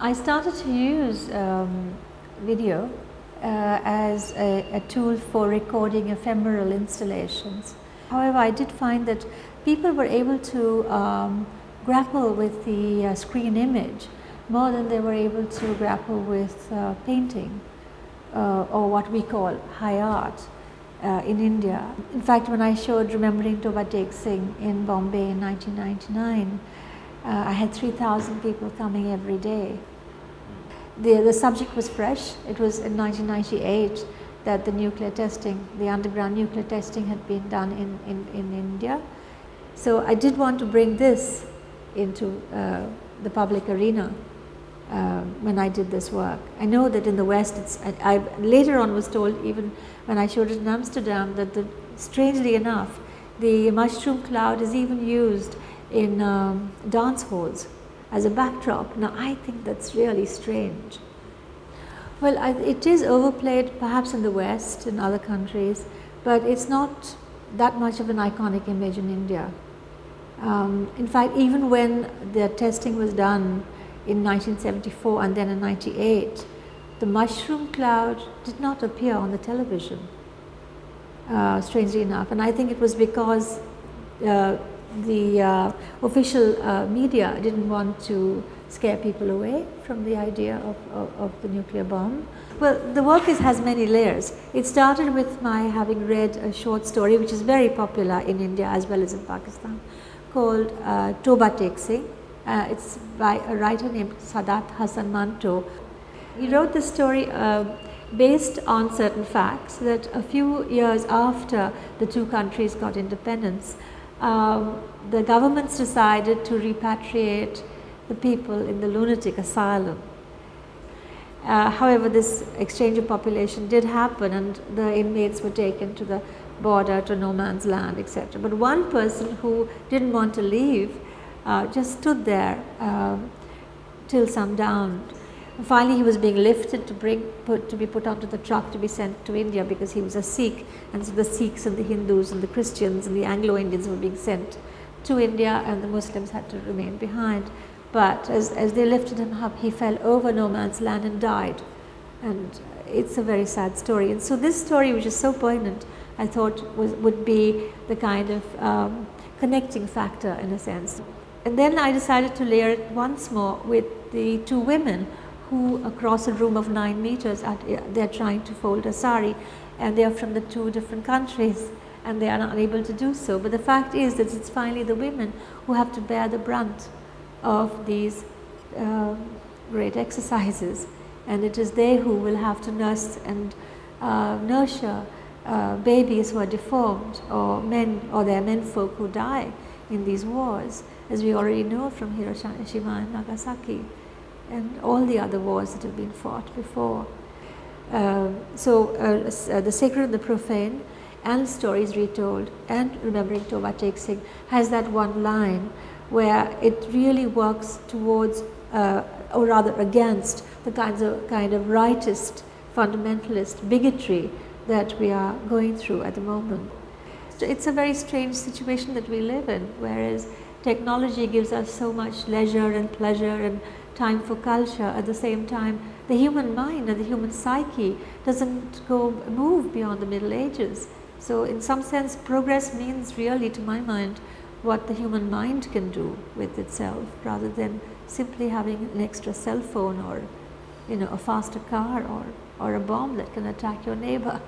I started to use video as a tool for recording ephemeral installations. However, I did find that people were able to grapple with the screen image more than they were able to grapple with painting or what we call high art in India. In fact, when I showed Remembering Toba Tek Singh in Bombay in 1999, I had 3,000 people coming every day. The subject was fresh. It was in 1998 that the nuclear testing, the underground nuclear testing had been done in India. So I did want to bring this into the public arena when I did this work. I know that in the West, I later on was told, even when I showed it in Amsterdam, that strangely enough, the mushroom cloud is even used in dance halls as a backdrop. Now I think that's really strange. Well, it is overplayed perhaps in the West, in other countries, but it's not that much of an iconic image in India. In fact, even when the testing was done in 1974 and then in 98, the mushroom cloud did not appear on the television, strangely enough. And I think it was because the official media didn't want to scare people away from the idea of the nuclear bomb. Well, the work has many layers. It started with my having read a short story which is very popular in India as well as in Pakistan, called Toba Tek Singh. It's by a writer named Sadat Hasan Manto. He wrote this story based on certain facts that a few years after the two countries got independence, the governments decided to repatriate the people in the lunatic asylum. However, this exchange of population did happen and the inmates were taken to the border, to no man's land, etc. But one person who didn't want to leave just stood there till sundown. Finally, he was being lifted to be put onto the truck to be sent to India because he was a Sikh, and so the Sikhs and the Hindus and the Christians and the Anglo-Indians were being sent to India and the Muslims had to remain behind. But as they lifted him up, he fell over no man's land and died. And it's a very sad story. And so this story, which is so poignant, I thought would be the kind of connecting factor in a sense. And then I decided to layer it once more with the two women who across a room of 9 meters, they're trying to fold a sari, and they are from the two different countries and they are not able to do so. But the fact is that it's finally the women who have to bear the brunt of these great exercises, and it is they who will have to nurse and nurture babies who are deformed, or their menfolk who die in these wars, as we already know from Hiroshima and Nagasaki and all the other wars that have been fought before. The Sacred and the Profane and Stories Retold and Remembering Toba Tek Singh has that one line where it really works towards, or rather against, the kind of rightist, fundamentalist bigotry that we are going through at the moment. So it's a very strange situation that we live in, whereas technology gives us so much leisure and pleasure and time for culture. At the same time, the human mind and the human psyche doesn't move beyond the Middle Ages. So in some sense, progress means really, to my mind, what the human mind can do with itself, rather than simply having an extra cell phone or, a faster car or a bomb that can attack your neighbor.